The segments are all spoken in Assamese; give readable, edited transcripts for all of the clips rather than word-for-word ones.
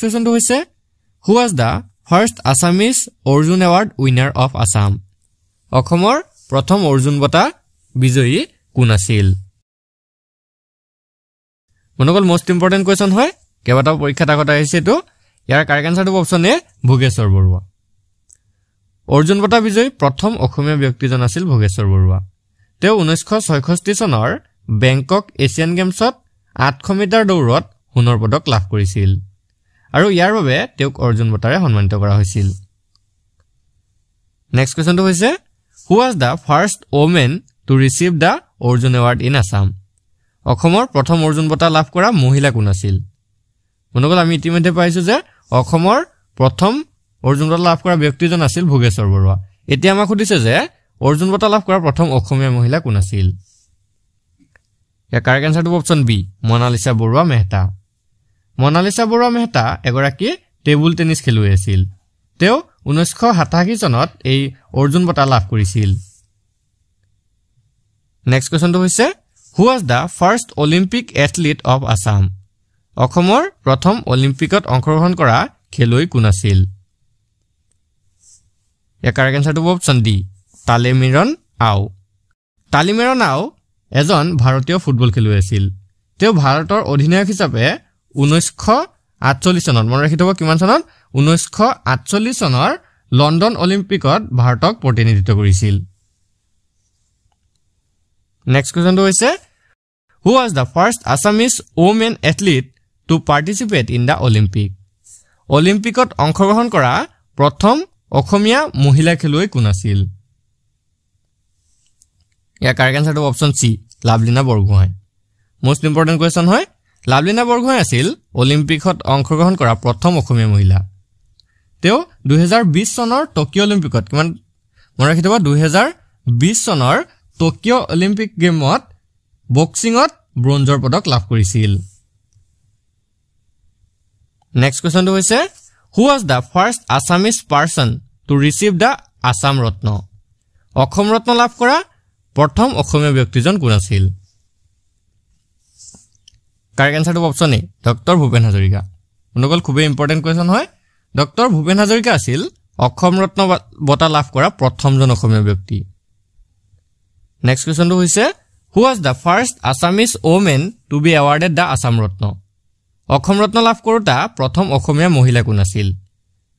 কোৱেশ্চনটো হৈছে who was the first Assamese Arjun award winner of Assam অসমৰ প্ৰথম অৰ্জুন বঁটা বিজয়ী কোন আছিল মনগল মোস্ট ইম্পৰ্টেন্ট কোৱেশ্চন হয় কেবাটাও পৰীক্ষাত আগত আহিছে তো ইয়াৰ কাৰেক্ট আনসাৰটো অপচন এ ভোগেশ্বৰ বৰুৱা অৰ্জুন বঁটা বিজয়ী প্ৰথম অসমীয়া ব্যক্তিজন আছিল ভোগেশ্বৰ বৰুৱা তেওঁ 1966 চনৰ বেংকক এছিয়ান গেমছত 800 মিটাৰ দৌৰত সোণৰ পদক লাভ কৰিছিল আৰু ইয়াৰ বাবে তেওঁক অৰ্জুন বঁটাৰে সন্মানিত কৰা হৈছিল নেক্সট কোৱেশ্চনটো হৈছে who was the first woman to receive the Arjun award in Assam অসমৰ প্ৰথম অৰ্জুন বঁটা লাভ কৰা মহিলা কোন আছিল মনগল আমি ইতিমধ্যে পাইছো যে অসমৰ প্ৰথম অৰ্জুন বঁটা লাভ কৰা ব্যক্তিজন আছিল ভোগেশ্বৰ বৰুৱা এতিয়া আমাক সুধিছে যে অৰ্জুন বঁটা লাভ কৰা প্ৰথম অসমীয়া মহিলা কোন আছিল ইয়াৰ কাৰেক্ট আনসাৰটো অপচন বি মনালিসা বৰুৱা মেহতা মনালিসা বৰুৱা মেহতা এগৰাকী টেবুল টেনিছ খেলুৱৈ আছিল তেওঁ 1987 চনত এই অৰ্জুন বঁটা লাভ কৰিছিল নেক্সট কোৱেশ্চনটো হৈছে who was the first Olympic athlete of Assam অসমৰ প্ৰথম অলিম্পিকত অংশগ্ৰহণ কৰা খেলুৱৈ কোন আছিল ইয়াৰ কাৰেক্ট আনসাৰটো অপচন ডি তালেমিৰন আও এজন ভাৰতীয় ফুটবল খেলুৱৈ আছিল তেওঁ ভাৰতৰ অধিনায়ক হিচাপে 1948 চনত মনত ৰাখি থব কিমান চনত 1948 চনৰ লণ্ডন অলিম্পিকত ভাৰতক প্ৰতিনিধিত্ব কৰিছিল নেক্সট কোৱেশ্চনটো হৈছে who was the first Assamese woman athlete to participate in the Olympic অলিম্পিকত অংশগ্ৰহণ কৰা প্ৰথম অসমীয়া মহিলা খেলুৱৈ কোন আছিল ইয়াৰ কাৰেক্ট আনসাৰটো option C Lovlina Borgohain most important question হয় লাভলিনা বৰগোহাঁই আছিল অলিম্পিকত অংশগ্ৰহণ কৰা প্ৰথম অসমীয়া মহিলা তেওঁ 2020 চনৰ টকিঅ অলিম্পিকত কিমান মনত ৰাখি থব 2020 চনৰ টকিঅ অলিম্পিক গেমত বক্সিংত ব্ৰঞ্জৰ পদক লাভ কৰিছিল নেক্সট কোৱেশ্চনটো হৈছে who was the first Assamese person to receive the Assam Ratna Asom Ratna লাভ কৰা প্ৰথম অসমীয়া ব্যক্তিজন কোন আছিল কাৰেক্ট আনসাৰটো option A doctor Bhupen Hazarika মনগল খুবেই ইম্পৰ্টেন্ট কোৱেশ্চন হয় ডক্টৰ ভূপেন হাজৰিকা আছিল অসম ৰত্ন বঁটা লাভ কৰা প্ৰথমজন অসমীয়া ব্যক্তি নেক্সট কোৱেশ্চনটো হৈছে who was the first Assamese woman to be awarded the Assam Ratna Asom Ratna লাভ কৰোতা প্ৰথম অসমীয়া মহিলা কোন আছিল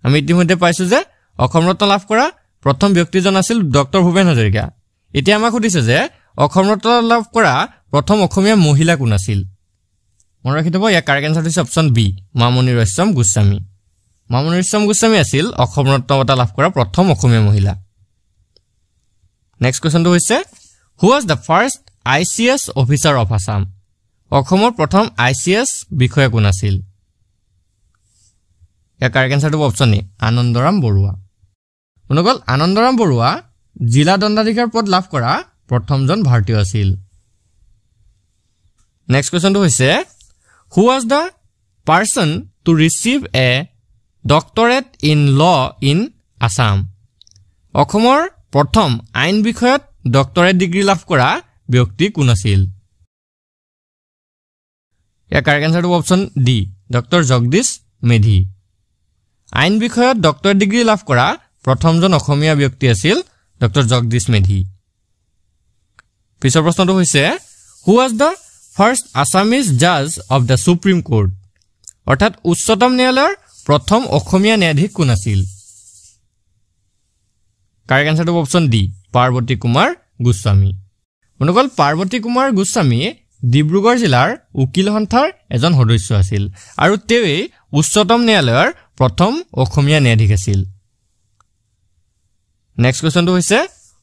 আমি ইতিমধ্যে পাইছো যে অসম ৰত্ন লাভ কৰা প্ৰথম ব্যক্তিজন আছিল ডক্টৰ ভূপেন হাজৰিকা এতিয়া আমাক সুধিছে যে অসম ৰত্ন লাভ কৰা প্ৰথম অসমীয়া মহিলা কোন আছিল মনত ৰাখি থব ইয়াৰ কাৰেক্ট আনসাৰটো হৈছে অপচন বি মামনি ৰয়ছম গোস্বামী আছিল অসম ৰত্ন বঁটা লাভ কৰা প্ৰথম অসমীয়া মহিলা নেক্সট কোৱেশ্চনটো হৈছে who was the first ICS officer of Assam অসমৰ প্ৰথম ICS বিষয়া কোন আছিল ইয়াৰ কাৰেক্ট আনসাৰটো অপচন এ আনন্দৰাম বৰুৱা মনগল আনন্দৰাম বৰুৱা জিলা দণ্ডাধিকাৰ পদ লাভ কৰা প্ৰথমজন ভাৰতীয় আছিল নেক্সট কোৱেশ্চনটো হৈছে who was the person to receive a doctorate in law in Assam অসমৰ প্ৰথম আইন বিষয়ত ডক্টৰেট ডিগ্ৰী লাভ কৰা ব্যক্তি কোন আছিল ইয়াৰ কাৰেক্ট আনসাৰটো option D doctor Jagadish Medhi আইন বিষয়ত ডক্টৰেট ডিগ্ৰী লাভ কৰা প্ৰথমজন অসমীয়া ব্যক্তি আছিল ডক্টৰ জগদীশ মেধি পিছৰ প্ৰশ্নটো হৈছে who was the first Assamese জাজ অফ দা সুপ্ৰিম কোৰ্ট অৰ্থাৎ উচ্চতম ন্যায়ালয়ৰ প্ৰথম অসমীয়া ন্যায়াধীশ কোন আছিল কাৰেক্ট আনসাৰটো অপচন ডি পাৰ্বতী কুমাৰ গোস্বামী মনগল পাৰ্বতী কুমাৰ গোস্বামী ডিব্ৰুগড় জিলাৰ উকিল সন্থাৰ এজন সদস্য আছিল আৰু তেৱেই উচ্চতম ন্যায়ালয়ৰ প্ৰথম অসমীয়া ন্যায়াধীশ আছিল নেক্সট কোৱেশ্চনটো হৈছে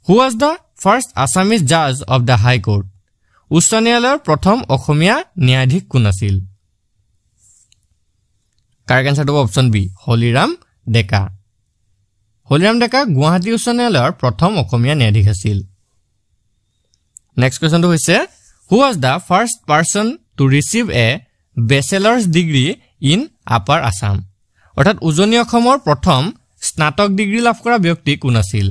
who was the first Assamese জাজ অফ দা হাই কোৰ্ট উচ্চ ন্যায়ালয়ৰ প্ৰথম অসমীয়া ন্যায়াধীশ কোন আছিল কাৰেক্ট আনসাৰটো অপচন বি হলিৰাম ডেকা গুৱাহাটী উচ্চ ন্যায়ালয়ৰ প্ৰথম অসমীয়া ন্যায়াধীশ আছিল নেক্সট কোৱেশ্চনটো হৈছে who was the first person to receive a bachelor's degree in Upper Assam অৰ্থাৎ উজনি অসমৰ প্ৰথম স্নাতক ডিগ্ৰী লাভ কৰা ব্যক্তি কোন আছিল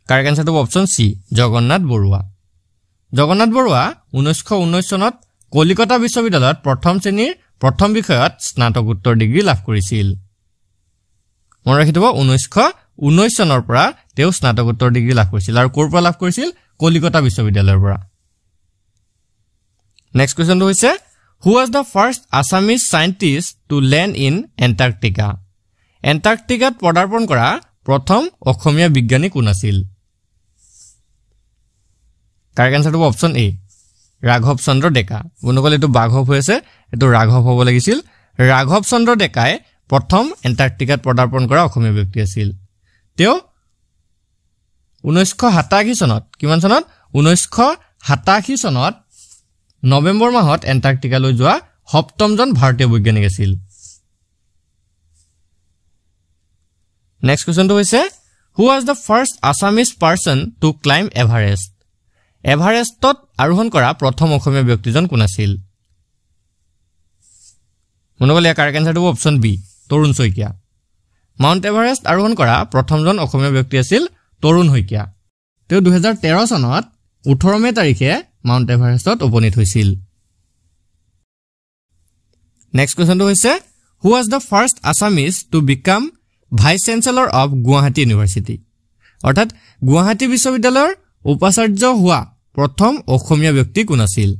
কাৰেক্ট আনসাৰটো অপচন সি জগন্নাথ বৰুৱা 1919 চনত কলিকতা বিশ্ববিদ্যালয়ত প্ৰথম শ্ৰেণীৰ প্ৰথম বিষয়ত স্নাতকোত্তৰ ডিগ্ৰী লাভ কৰিছিল মনত ৰাখি থব 1919 চনৰ পৰা তেওঁ স্নাতকোত্তৰ ডিগ্ৰী লাভ কৰিছিল আৰু ক'ৰ পৰা লাভ কৰিছিল কলিকতা বিশ্ববিদ্যালয়ৰ পৰা নেক্সট কোৱেশ্চনটো হৈছে who was the first Assamese scientist to land in Antarctica এণ্টাৰ্কটিকাত পদাৰ্পণ কৰা প্ৰথম অসমীয়া বিজ্ঞানী কোন আছিল কাৰেক্ট আনসাৰটো অপচন এ ৰাঘৱ চন্দ্ৰ ডেকা বনকল এটো বাঘৱ হৈছে এটো ৰাঘৱ হ'ব লাগিছিল ৰাঘৱ চন্দ্ৰ ডেকাই প্ৰথম এণ্টাৰ্কটিকাত পদাৰ্পণ কৰা অসমীয়া ব্যক্তি আছিল তেওঁ 1987 চনত কিমান চনত 1987 চনত নৱেম্বৰ মাহত এণ্টাৰ্কটিকালৈ যোৱা সপ্তমজন ভাৰতীয় বৈজ্ঞানিক আছিল নেক্সট কোৱেশ্চনটো হৈছে who was the first Assamese person to climb Everest এভাৰেষ্টত আৰোহণ কৰা প্ৰথম অসমীয়া ব্যক্তিজন কোন আছিল মনগল ইয়াৰ কাৰেক্ট আনসাৰটো অপচন বি তৰুণ শইকীয়া মাউণ্ট এভাৰেষ্ট আৰোহণ কৰা প্ৰথমজন অসমীয়া ব্যক্তি আছিল তৰুণ শইকীয়া তেওঁ 2013 চনত 18 মে তাৰিখে মাউণ্ট এভাৰেষ্টত উপনীত হৈছিল নেক্সট কোৱেশ্চনটো হৈছে who was the first Assamese to become vice chancellor of Guwahati University অৰ্থাৎ গুৱাহাটী বিশ্ববিদ্যালয়ৰ উপাচাৰ্য হোৱা প্ৰথম অসমীয়া ব্যক্তি কোন আছিল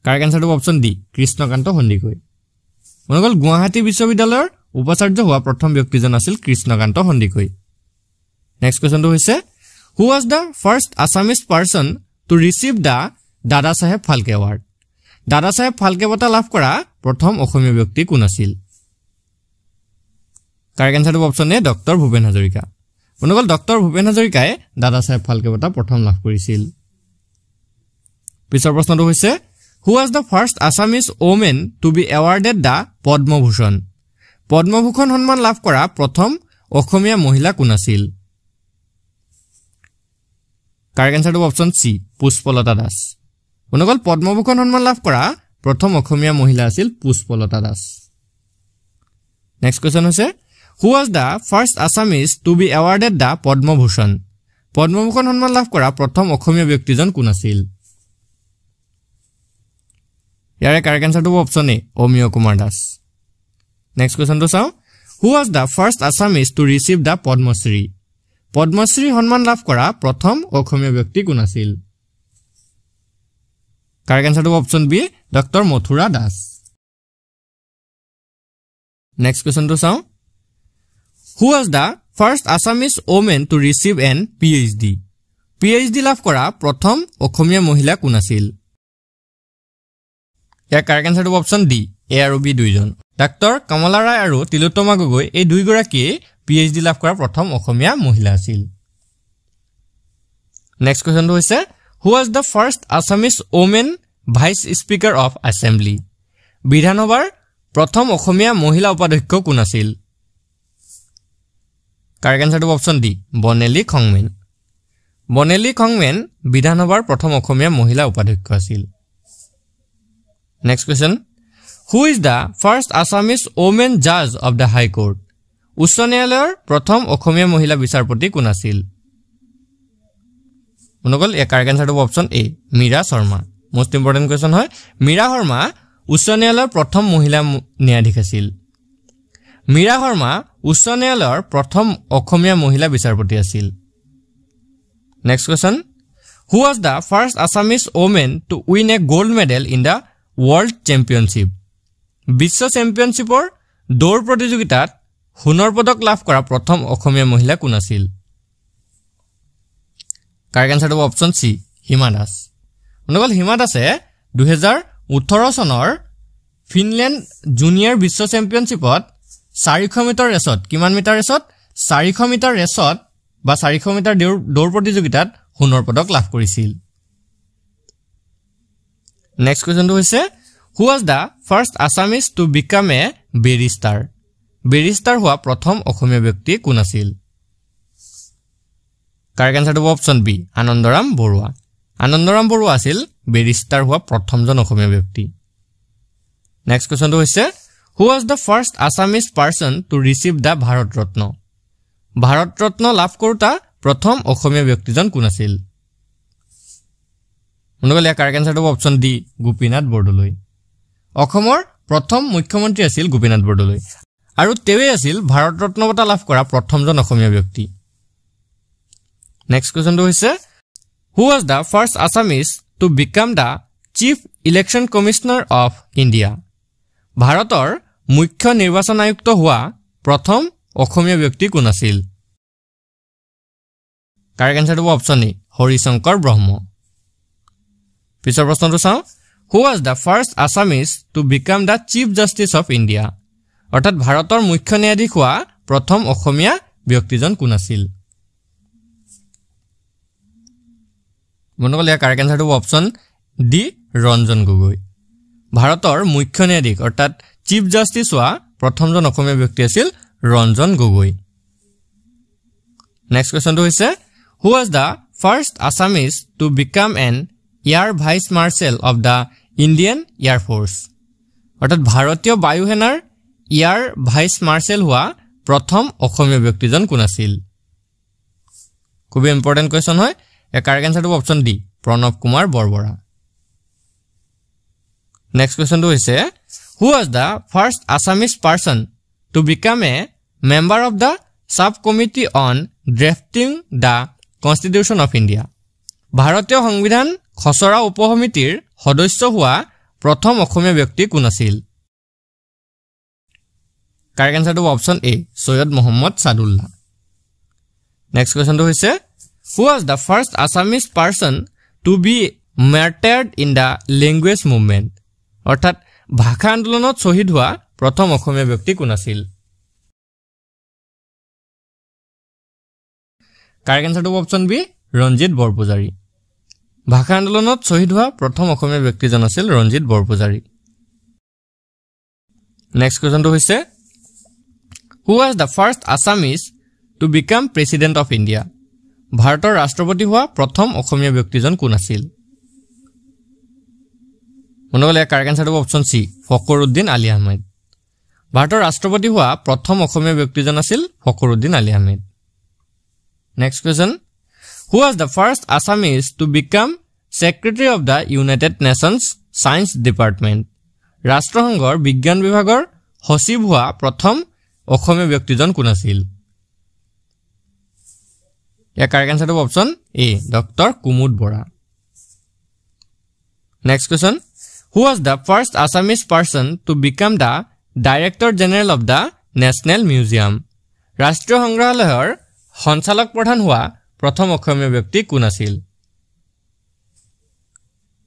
কাৰেক্ট আনসাৰটো অপচন ডি কৃষ্ণকান্ত সন্দিকৈ মনগল গুৱাহাটী বিশ্ববিদ্যালয়ৰ উপাচাৰ্য হোৱা প্ৰথম ব্যক্তিজন আছিল কৃষ্ণকান্ত সন্দিকৈ নেক্সট কোৱেশ্চনটো হৈছে who was the first Assamese person to receive the দাদা সাহেব ফালকে award দাদা সাহেব ফালকে বঁটা লাভ কৰা প্ৰথম অসমীয়া ব্যক্তি কোন আছিল কাৰেক্ট আনসাৰটো option A doctor Bhupen Hazarika মনগল doctor Bhupen হাজৰিকাই দাদা সাহেব ফালকে বঁটা প্ৰথম লাভ কৰিছিল পিছৰ প্ৰশ্নটো হৈছে who was the first Assamese woman to be awarded the Padma Bhushan Padma Bhushan সন্মান লাভ কৰা প্ৰথম অসমীয়া মহিলা কোন আছিল কাৰেক্ট আনসাৰটো অপচন সি পুষ্পলতা দাস মনগল পদ্মভূষণ সন্মান লাভ কৰা প্ৰথম অসমীয়া মহিলা আছিল পুষ্পলতা দাস নেক্সট কোৱেশ্চন হৈছে who was the first Assamese to be awarded the Padma Bhushan Padma Bhushan সন্মান লাভ কৰা প্ৰথম অসমীয়া ব্যক্তিজন কোন আছিল ইয়াৰে কাৰেক্ট আনসাৰটো অপচন এ অমিয় কুমাৰ দাস নেক্সট কোৱেশ্চনটো চাও হু was the first Assamese to receive the Padmashri Padmashri সন্মান লাভ কৰা প্ৰথম অসমীয়া ব্যক্তি কোন আছিল কাৰেক্ট আনসাৰটো option B doctor Mathura Das next কোৱেশ্চনটো চাও হু was the first Assamese woman to receive an PhD PhD লাভ কৰা প্ৰথম অসমীয়া মহিলা কোন আছিল ইয়াৰ কাৰেক্ট আনসাৰটো অপচন ডি এ আৰু বি দুইজন ডক্টৰ কমলা ৰায় আৰু তিলোত্তমা গগৈ এই দুইগৰাকী PhD লাভ কৰা প্ৰথম অসমীয়া মহিলা আছিল নেক্সট কোৱেশ্চনটো হৈছে who was the first Assamese woman vice speaker of assembly বিধানসভাৰ প্ৰথম অসমীয়া মহিলা উপাধ্যক্ষ কোন আছিল কাৰেক্ট আনসাৰটো অপচন ডি বনেলি খংমেন বিধানসভাৰ প্ৰথম অসমীয়া মহিলা উপাধ্যক্ষ আছিল next question who is the first Assamese woman judge of the high court উচ্চ ন্যায়ালয়ৰ প্ৰথম অসমীয়া মহিলা বিচাৰপতি কোন আছিল মনগল এ কাৰেক্ট আনসাৰটো option A Meera Sharma most important question হয় মীৰা শৰ্মা উচ্চ ন্যায়ালয়ৰ প্ৰথম মহিলা ন্যায়াধীশ আছিল মীৰা শৰ্মা উচ্চ ন্যায়ালয়ৰ প্ৰথম অসমীয়া মহিলা বিচাৰপতি আছিল next question who was the first Assamese woman to win a gold medal in the world championship বিশ্ব চেম্পিয়নশ্বিপৰ দৌৰ প্ৰতিযোগিতাত সোণৰ পদক লাভ কৰা প্ৰথম অসমীয়া মহিলা কোন আছিল কাৰেক্ট আনসাৰটো অপচন সি হিমা দাস মনগল হিমা দাসে 2018 চনৰ ফিনলেণ্ড জুনিয়ৰ বিশ্ব চেম্পিয়নশ্বিপত 400 মিটাৰ ৰেচত কিমান মিটাৰ ৰেচত 400 মিটাৰ ৰেচত বা 400 মিটাৰ দৌৰ প্ৰতিযোগিতাত সোণৰ পদক লাভ কৰিছিল নেক্সট কোৱেশ্চনটো হৈছে who was the first Assamese to become a barrister হোৱা প্ৰথম অসমীয়া ব্যক্তি কোন আছিল কাৰেক্ট আনসাৰটো অপচন বি আনন্দৰাম বৰুৱা আছিল বেৰিষ্টাৰ হোৱা প্ৰথমজন অসমীয়া ব্যক্তি নেক্সট কোৱেশ্চনটো হৈছে who was the first Assamese person to receive the Bharat Ratna লাভ কৰোতা প্ৰথম অসমীয়া ব্যক্তিজন কোন আছিল মনগল ইয়াৰ কাৰেক্ট আনসাৰটো অপচন ডি গোপীনাথ বৰদলৈ অসমৰ প্ৰথম মুখ্যমন্ত্ৰী আছিল গোপীনাথ বৰদলৈ আৰু তেৱে আছিল ভাৰত ৰত্ন বঁটা লাভ কৰা প্ৰথমজন অসমীয়া ব্যক্তি নেক্সট কোৱেশ্চনটো হৈছে who was the first Assamese to become the chief election commissioner of India ভাৰতৰ মুখ্য নিৰ্বাচন আয়ুক্ত হোৱা প্ৰথম অসমীয়া ব্যক্তি কোন আছিল কাৰেক্ট আনসাৰটো অপচন এ হৰিশংকৰ ব্ৰহ্ম পিছৰ প্ৰশ্নটো চাও হু was the first Assamese to become the chief justice of India অৰ্থাৎ ভাৰতৰ মুখ্য ন্যায়াধীশ হোৱা প্ৰথম অসমীয়া ব্যক্তিজন কোন আছিল মনগল ইয়াৰ কাৰেক্ট আনসাৰটো অপচন ডি ৰঞ্জন গগৈ ভাৰতৰ মুখ্য ন্যায়াধীশ অৰ্থাৎ চিফ জাষ্টিস হোৱা প্ৰথমজন অসমীয়া ব্যক্তি আছিল ৰঞ্জন গগৈ নেক্সট কোৱেশ্চনটো হৈছে who was the first Assamese to become an air vice marshal of the Indian Air Force অৰ্থাৎ ভাৰতীয় বায়ু সেনাৰ এয়াৰ ভাইস মাৰ্শাল হোৱা প্ৰথম অসমীয়া ব্যক্তিজন কোন আছিল খুব ইম্পৰ্টেন্ট কোৱেশ্চন হয় এ কাৰেক্ট আনসাৰটো option D Pranab Kumar Barbora next কোৱেশ্চনটো হৈছে who was the first Assamese person to become a member of the subcommittee on drafting the Constitution of India ভাৰতীয় সংবিধান খচৰা উপসমিতিৰ সদস্য হোৱা প্ৰথম অসমীয়া ব্যক্তি কোন আছিল কাৰেক্ট আনসাৰটো অপচন এ সৈয়দ মোহাম্মদ সাদুল্লাহ নেক্সট কোৱেশ্চনটো হৈছে who was the first Assamese person to be martyred in the language movement অৰ্থাৎ ভাষা আন্দোলনত শহীদ হোৱা প্ৰথম অসমীয়া ব্যক্তি কোন আছিল কাৰেক্ট আনসাৰটো অপচন বি ৰঞ্জিত বৰপূজাৰী ভাষা আন্দোলনত শহীদ হোৱা প্ৰথম অসমীয়া ব্যক্তিজন আছিল ৰঞ্জিত বৰপূজাৰী নেক্সট কোৱেশ্চনটো হৈছে who was the first Assamese to become president of India ভাৰতৰ ৰাষ্ট্ৰপতি হোৱা প্ৰথম অসমীয়া ব্যক্তিজন কোন আছিল মনগল ইয়াৰ কাৰেক্ট আনসাৰটো অপচন সি ফখৰুদ্দিন আলী আহমেদ ভাৰতৰ ৰাষ্ট্ৰপতি হোৱা প্ৰথম অসমীয়া ব্যক্তিজন আছিল Fakhruddin Ali Ahmed next question who was the first Assamese to become secretary of the United Nations Science Department ৰাষ্ট্ৰসংঘৰ বিজ্ঞান বিভাগৰ সচিব হোৱা প্ৰথম অসমীয়া ব্যক্তিজন কোন আছিল ইয়াৰ কাৰেক্ট আনসাৰটো option A doctor Kumud Bora next question who was the first Assamese person to become the Director General of the National Museum ৰাষ্ট্ৰীয় সংগ্ৰহালয়ৰ সঞ্চালক প্ৰধান হোৱা প্ৰথম অসমীয়া ব্যক্তি কোন আছিল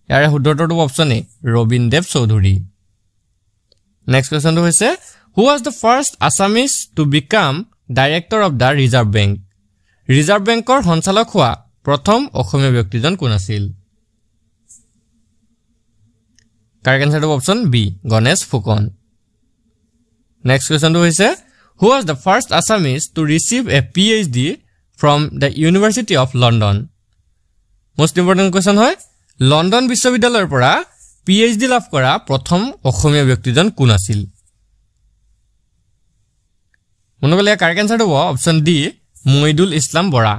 ইয়াৰ শুদ্ধটো অপচন এ ৰবীন্দ্ৰদেৱ চৌধুৰী নেক্সট কোৱেশ্চনটো হৈছে who was the first Assamese to become Director of the Reserve Bank reserve বেংকৰ সঞ্চালক হোৱা প্ৰথম অসমীয়া ব্যক্তিজন কোন আছিল কাৰেক্ট আনসাৰটো option B Ganesh Phukan next কোৱেশ্চনটো হৈছে who was the first Assamese to receive a PhD from the University of London most important question হয় লণ্ডন বিশ্ববিদ্যালয়ৰ পৰা PhD লাভ কৰা প্ৰথম অসমীয়া ব্যক্তিজন কোন আছিল মনগল ইয়াৰ কাৰেক্ট আনসাৰটো option D Moidul Islam Bora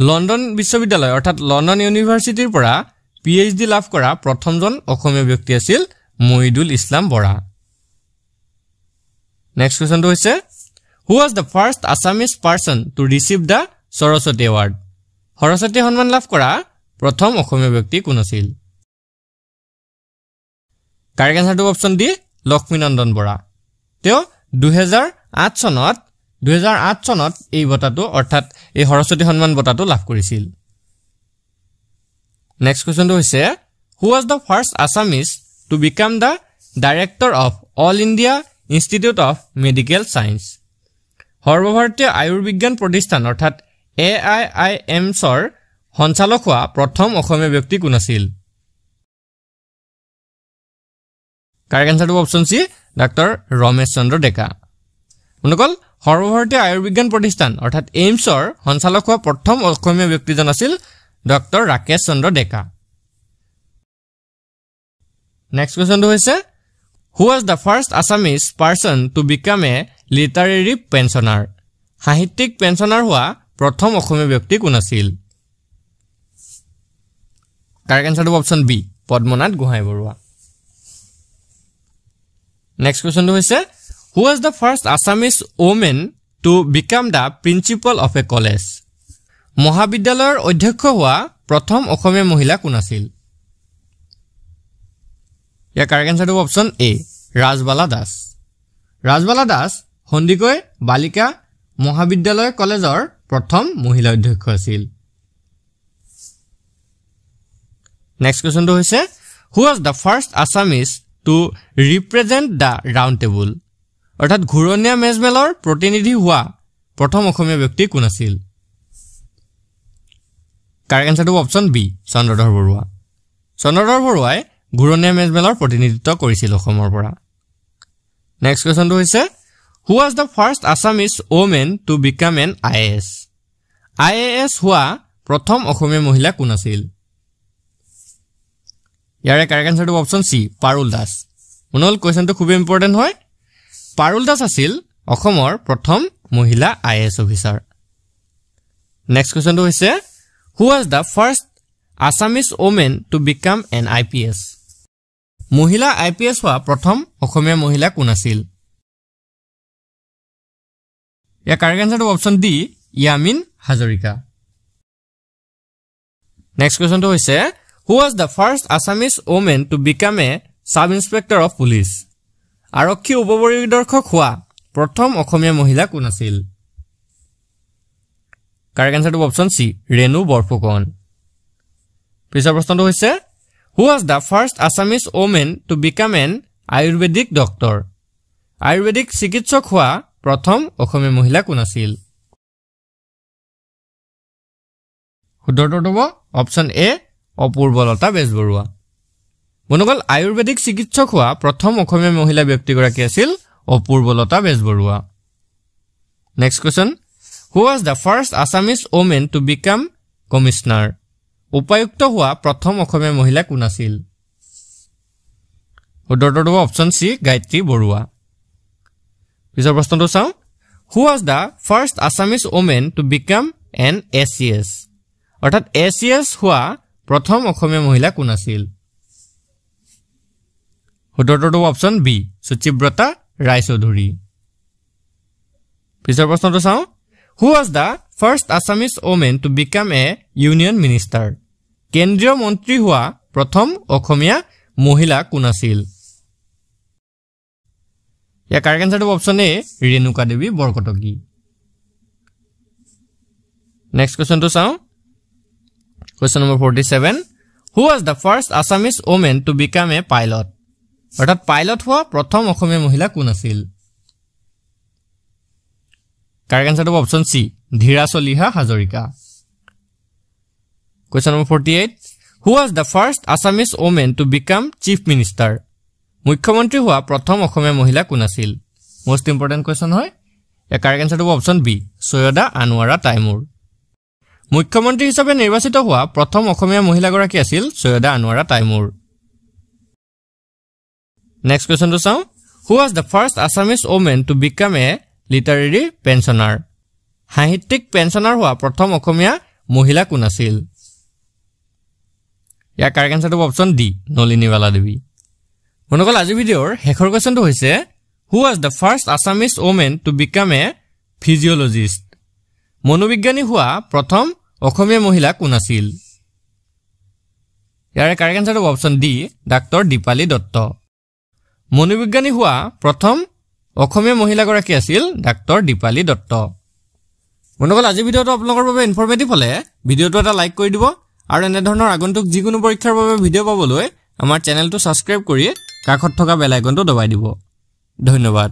London বিশ্ববিদ্যালয় অৰ্থাৎ লণ্ডন ইউনিভাৰ্চিটিৰ পৰা PhD লাভ কৰা প্ৰথমজন অসমীয়া ব্যক্তি আছিল মইদুল ইছলাম বৰা নেক্সট কোৱেশ্চনটো হৈছে who was the first Assamese person to receive the Saraswati Award Saraswati সন্মান লাভ কৰা প্ৰথম অসমীয়া ব্যক্তি কোন আছিল কাৰেক্ট আনসাৰটো অপচন ডি লক্ষ্মীনন্দন বৰা তেওঁ 2008 চনত এই বঁটাটো অৰ্থাৎ এই সৰস্বতী সন্মান বঁটাটো লাভ কৰিছিল নেক্সট কোৱেশ্চনটো হৈছে who was the first Assamese to become the Director of All India Institute of Medical Science সৰ্বভাৰতীয় আয়ুৰ্বিজ্ঞান প্ৰতিষ্ঠান অৰ্থাৎ AIIMSৰ সঞ্চালক হোৱা প্ৰথম অসমীয়া ব্যক্তি কোন আছিল কাৰেক্ট আনসাৰটো option C doctor Ramesh Chandra Deka অনুকল সৰ্বভাৰতীয় আয়ুৰ্বিজ্ঞান প্ৰতিষ্ঠান অৰ্থাৎ এইমছৰ সঞ্চালক হোৱা প্ৰথম অসমীয়া ব্যক্তিজন আছিল ডক্টৰ ৰাকেশ চন্দ্ৰ ডেকা নেক্সট কোৱেশ্চনটো হৈছে who was the first Assamese person to become a literary pensioner সাহিত্যিক পেঞ্চনাৰ হোৱা প্ৰথম অসমীয়া ব্যক্তি কোন আছিল কাৰেক্ট আনসাৰটো option B Padmanath Gohain Barua next কোৱেশ্চনটো হৈছে who was the first Assamese women to become the principal of a college মহাবিদ্যালয়ৰ অধ্যক্ষ হোৱা প্ৰথম অসমীয়া মহিলা কোন আছিল ইয়াৰ কাৰেক্ট আনসাৰটো অপশন এ ৰাজবালা দাস হন্দিকৈ বালিকা মহাবিদ্যালয় কলেজৰ প্ৰথম মহিলা অধ্যক্ষ আছিল নেক্সট কোৱেশ্চনটো হৈছে who was the first Assamese to represent the round table অৰ্থাৎ ঘূৰণীয়া মেজমেলৰ প্ৰতিনিধি হোৱা প্ৰথম অসমীয়া ব্যক্তি কোন আছিল কাৰেক্ট আনসাৰটো অপশন বি চন্দ্ৰধৰ বৰুৱাই ঘূৰণীয়া মেজমেলৰ প্ৰতিনিধিত্ব কৰিছিল অসমৰ পৰা নেক্সট কোৱেশ্চনটো হৈছে who was the first Assamese women to become an IAS হোৱা প্ৰথম অসমীয়া মহিলা কোন আছিল ইয়াৰে কাৰেক্ট আনসাৰটো অপশন সি পাৰুল দাস মনল কোৱেশ্চনটো খুব ইম্পৰ্টেন্ট হয় পাৰুল দাস আছিল অসমৰ প্ৰথম মহিলা আইএএছ অফিচাৰ নেক্সট কোৱেশ্চনটো হৈছে who was the first Assamese women to become an IPS মহিলা আইপিএছ হোৱা প্ৰথম অসমীয়া মহিলা কোন আছিল ইয়াৰ কাৰেক্ট আনসাৰটো option D Yamin Hazarika next কোৱেশ্চনটো হৈছে who was the first Assamese women to become a sub inspector of police আৰক্ষী উপপৰিদৰ্শক হোৱা প্ৰথম অসমীয়া মহিলা কোন আছিল কাৰেক্ট আনসাৰটো অপশন সি ৰেণু বৰফুকন পিছৰ প্ৰশ্নটো হৈছে who was the first Assamese women to become N ayurvedic doctor ayurvedic চিকিৎসক হোৱা প্ৰথম অসমীয়া মহিলা কোন আছিল শুদ্ধটো হ'ব অপশন এ অপূৰ্বলতা বেজবৰুৱা বনগল আয়ুৰ্বেদিক চিকিৎসক হোৱা প্ৰথম অসমীয়া মহিলা ব্যক্তিগৰাকী আছিল Apurbalata Bezbaruah next question who was the first Assamese women to become commissioner উপায়ুক্ত হোৱা প্ৰথম অসমীয়া মহিলা কোন আছিল শুদ্ধটো হ'ব অপশন সি গায়ত্ৰী বৰুৱা পিছৰ প্ৰশ্নটো চাওঁ who was the first Assamese women to become an ACS অৰ্থাৎ এছিএছ হোৱা প্ৰথম অসমীয়া মহিলা কোন আছিল শুদ্ধটো অপশন বি সুচিব্ৰতা ৰায়চৌধুৰী পিছৰ প্ৰশ্নটো চাওঁ who was the first Assamese women to become a union minister কেন্দ্ৰীয় মন্ত্ৰী হোৱা প্ৰথম অসমীয়া মহিলা কোন আছিল ইয়াৰ কাৰেক্ট আনসাৰটো option A Renuka Devi Barkataki next কোৱেশ্চনটো চাওঁ question number 47 who was the first Assamese women to become a pilot অৰ্থাৎ পাইলট হোৱা প্ৰথম অসমীয়া মহিলা কোন আছিল কাৰেক্ট আনসাৰটো option C Dhira Chaliha Hazarika question number 48 who was the first Assamese women to become chief minister মুখ্যমন্ত্ৰী হোৱা প্ৰথম অসমীয়া মহিলা কোন আছিল মোস্ট ইম্পৰ্টেন্ট কোৱেশ্চন হয় ইয়াৰ কাৰেক্ট আনসাৰটো অপশন বি সৈয়দা আনোৱাৰা তাইমুৰ মুখ্যমন্ত্ৰী হিচাপে নিৰ্বাচিত হোৱা প্ৰথম অসমীয়া মহিলাগৰাকী আছিল সৈয়দা আনোৱাৰা তাইমুৰ নেক্সট কোৱেশ্চনটো চাওঁ who was the first Assamese women to become a literary pensioner সাহিত্যিক পেঞ্চনাৰ হোৱা প্ৰথম অসমীয়া মহিলা কোন আছিল ইয়াৰ কাৰেক্ট আনসাৰটো অপশন ডি নলিনীবালা দেৱী বন্ধুসকল আজি ভিডিঅ'ৰ শেষৰ কোৱেশ্চনটো হৈছে who was the first Assamese women to become a physiologist মনোবিজ্ঞানী হোৱা প্ৰথম অসমীয়া মহিলা কোন আছিল ইয়াৰ কাৰেক্ট আনসাৰটো option D doctor Dipali Dutta মনোবিজ্ঞানী হোৱা প্ৰথম অসমীয়া মহিলাগৰাকী আছিল ডাক্তৰ দীপালী দত্ত বন্ধুসকল আজি ভিডিঅ'টো আপোনালোকৰ বাবে ইনফৰমেটিভ হলে ভিডিঅ'টো এটা লাইক কৰি দিব আৰু এনে ধৰণৰ আগন্তুক যিকোনো পৰীক্ষাৰ বাবে ভিডিঅ' পাবলৈ আমাৰ চেনেলটো সাবস্ক্ৰাইব কৰি কাষত থকা বেল আইকনটো দবাই দিব ধন্যবাদ